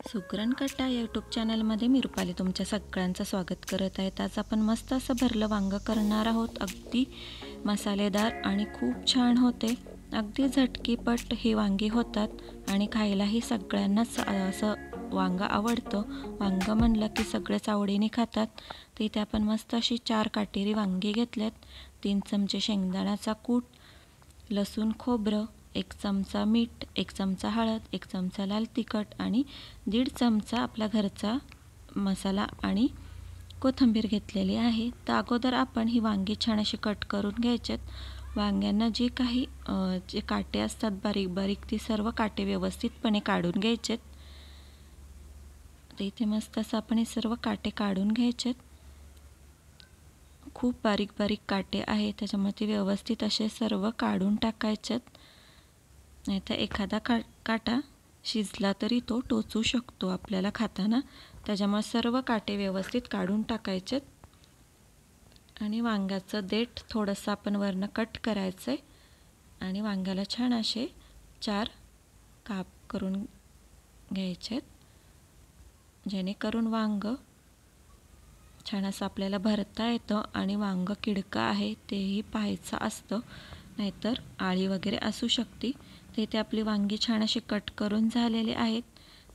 सुकरण कट्टा यूट्यूब चॅनलमध्ये मी रुपाली तुमच्या सगळ्यांचं स्वागत करत आहे। आज आपण मस्त असं भरलं वांग करणार आहोत। अगदी मसालेदार आणि खूप छान होते। अगदी झटकीपट हे वांगी होतात आणि खायलाही सगळ्यांनाच असं वांग आवडतं। वांग म्हणलं की सगळेच आवडीने खातात। तर इथे आपण मस्त अशी 4 काटेरी वांगी घेतलेत। 3 चमचे शेंगदाण्याचा कूट, लसूण खोबरं, 1 चमचा मीठ, 1 चमचा हळद, 1 चमचा लाल तिखट आणि 1.5 चमचा आपला घरचा मसाला आणि कोथिंबीर घेतलेली आहे। तर अगोदर आपण ही वांगी छान अशी कट करून घ्यायचेत। वांग्यांना जे काही जे काटे असतात बारीक बारीक ते सर्व काटे व्यवस्थितपणे काढून घ्यायचेत। तर इथे मस्त असं आपण हे सर्व काटे काढून घ्यायचेत। खूप बारीक बारीक काटे आहेत त्याच्यामुळे ते व्यवस्थित असे सर्व काढून टाकायचेत। नाहीतर एखादा काटा शिजला तरी तो टोचू शकतो आपल्याला खाताना। त्याच्यामुळे सर्व काटे व्यवस्थित काढून टाकायचेत आणि वांग्याचं देठ थोडंसं आपण वरनं कट करायचं आणि वांग्याला छान असे 4 काप करून घ्यायचेत, जेणेकरून वांग छान असं आपल्याला भरता येतं आणि वांग किडका आहे तेही पाहायचं असतं, नाहीतर आळी वगैरे असू शकते। ते इथे आपली वांगी छान अशी कट करून झालेली आहेत।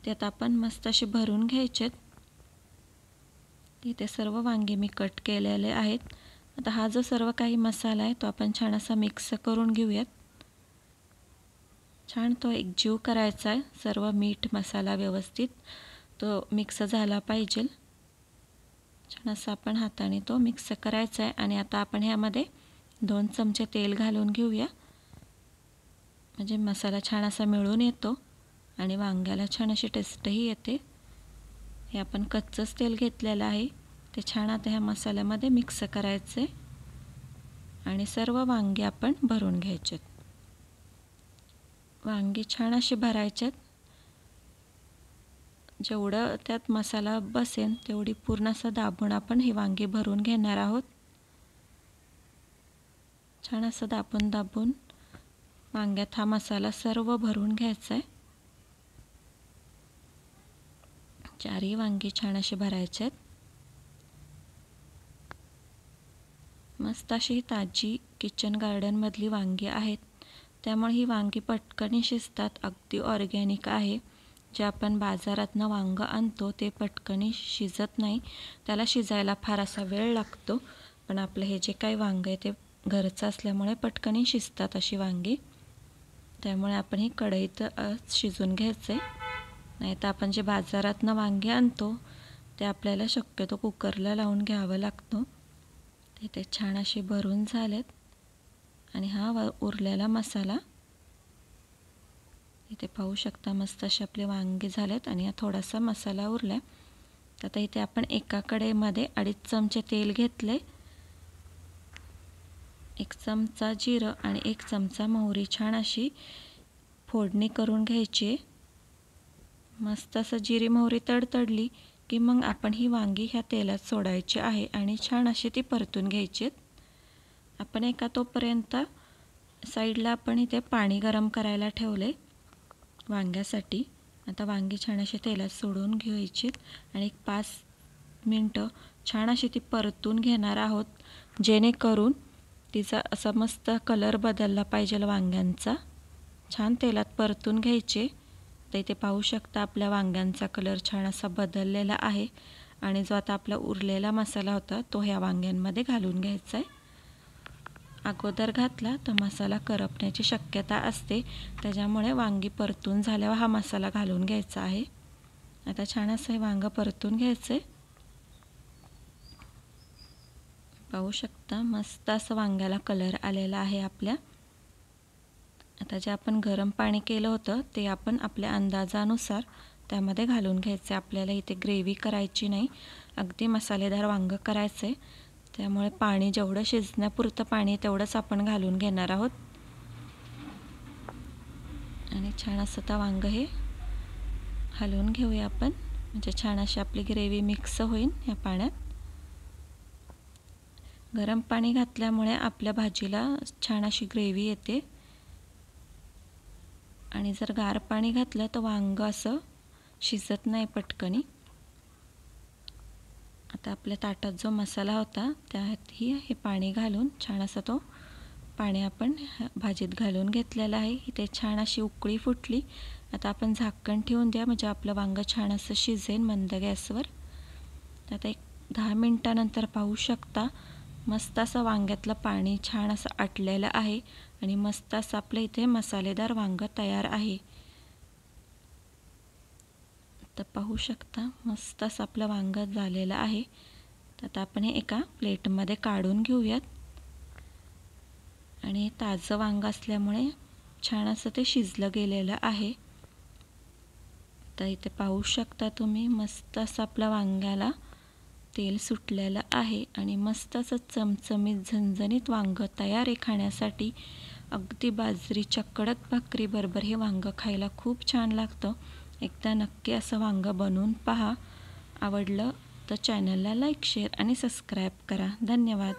त्यात आपण मस्त अशी भरून घ्यायचेत। इथे सर्व वांगी मी कट केलेले आहेत। आता हा जो सर्व काही मसाला आहे तो आपण छान असा मिक्स करून घेऊयात। छान तो एकजीव करायचा आहे। सर्व मीठ मसाला व्यवस्थित तो मिक्स झाला पाहिजे। छान असं आपण हाताने तो मिक्स करायचा आहे आणि आता आपण ह्यामध्ये 2 चमचे तेल घालून घेऊया, म्हणजे मसाला छान असा मिळून येतो आणि वांग्याला छान अशी टेस्टही येते। हे आपण कच्चंच तेल घेतलेलं आहे, ते छान आता ह्या मसाल्यामध्ये मिक्स करायचे आणि सर्व वांगी आपण भरून घ्यायचेत। वांगी छान अशी भरायचेत, जेवढं त्यात मसाला बसेल तेवढी पूर्ण असं दाबून आपण ही वांगी भरून घेणार आहोत। छान असं दाबून दाबून वांग्यात हा मसाला सर्व भरून घ्यायचा आहे। 4ही वांगी छान अशी भरायचे आहेत। मस्त अशी ताजी किचन गार्डन मधली वांगी आहेत, त्यामुळे ही वांगी पटकन शिजतात। अगदी ऑर्गॅनिक आहे। जे आपण बाजारातनं वांग आणतो ते पटकन शिजत नाही, त्याला शिजायला फार असा वेळ लागतो। पण आपलं हे जे काही वांग आहे ते घरचं असल्यामुळे पटकन शिजतात अशी वांगी। त्यामुळे आपण ही कढईत शिजून घ्यायचे, नाहीतर आपण जे बाजारातनं वांगी आणतो ते आपल्याला शक्यतो कुकरला लावून घ्यावं लागतं। ते छान अशी भरून झालेत आणि हा उरलेला मसाला इथे पाहू शकता। मस्त असे आपले वांगे झालेत आणि हा थोडासा मसाला उरलाय। आता इथे आपण एका कढईमध्ये 2.5 चमचे तेल घेतले, 1 चमचा जिरं आणि 1 चमचा मोहरी छान अशी फोडणी करून घ्यायची। मस्त असं जिरी मोहरी तडतडली की मग आपण ही वांगी ह्या तेलात सोडायची आहे आणि छान अशी ती परतून घ्यायची। आपण एका तोपर्यंत साईडला आपण इथे पाणी गरम करायला ठेवले वांग्यासाठी। आता वांगी छान अशी तेलात सोडून घ्यायची आणि 5 मिनटं छान अशी ती परतून घेणार आहोत, जेणेकरून तिचा असा मस्त कलर बदलला पाहिजे वांग्यांचा। छान तेलात परतून घ्यायचे। तर इथे पाहू शकता आपल्या वांग्यांचा कलर छान असा बदललेला आहे आणि जो आता आपला उरलेला मसाला होता तो ह्या वांग्यांमध्ये घालून घ्यायचा आहे। अगोदर घातला तर मसाला करपण्याची शक्यता असते, त्याच्यामुळे वांगी परतून झाल्यावर हा मसाला घालून घ्यायचा आहे। आता छान असं हे वांग परतून घ्यायचे। पाहू शकता मस्त असं वांग्याला कलर आलेला आहे आपल्या। आता जे आपण गरम पाणी केलं होतं ते आपण आपल्या अंदाजानुसार त्यामध्ये घालून घ्यायचे। आपल्याला इथे ग्रेव्ही करायची नाही, अगदी मसालेदार वांग करायचे, त्यामुळे पाणी जेवढं शिजण्यापुरतं पाणी तेवढंच आपण घालून घेणार आहोत आणि छान असं तर वांग हे हलवून घेऊया आपण, म्हणजे छान अशी आपली ग्रेव्ही मिक्स होईल या पाण्यात। गरम पाणी घातल्यामुळे आपल्या भाजीला छान अशी ग्रेव्ही येते आणि जर गार पाणी घातलं तर वांग असं शिजत नाही पटकनी. आता आपल्या ताटात जो मसाला होता त्यातही हे पाणी घालून छान असा तो पाणी आपण भाजीत घालून घेतलेलं आहे. इथे छान अशी उकळी फुटली. आता आपण झाकण ठेवून द्या म्हणजे आपलं वांगं छान असं शिजेल मंद गॅसवर. आता एक 10 मिनिटानंतर पाहू शकता मस्त असं वांग्यातलं पाणी छान असं आटलेलं आहे आणि मस्त असं आपलं इथे मसालेदार वांगं तयार आहे. तर पाहू शकता मस्त असं आपलं वांगं झालेलं आहे. तर आता आपण हे एका प्लेटमध्ये काढून घेऊयात. आणि ताजं वांगं असल्यामुळे छान असं ते शिजलं गेलेलं आहे. तर इथे पाहू शकता तुम्ही मस्त असं आपल्या वांग्याला तेल सुटलेलं आहे आणि मस्त असं चमचमीत झणझणीत वांगं तयार आहे खाण्यासाठी. अगदी बाजरीच्या कडक भाकरीबरोबर हे वांगं खायला खूप छान लागतं. एकदा नक्की असं वांगं बनवून पहा. आवडलं तर चॅनलला लाईक, शेअर आणि सबस्क्राईब करा. धन्यवाद.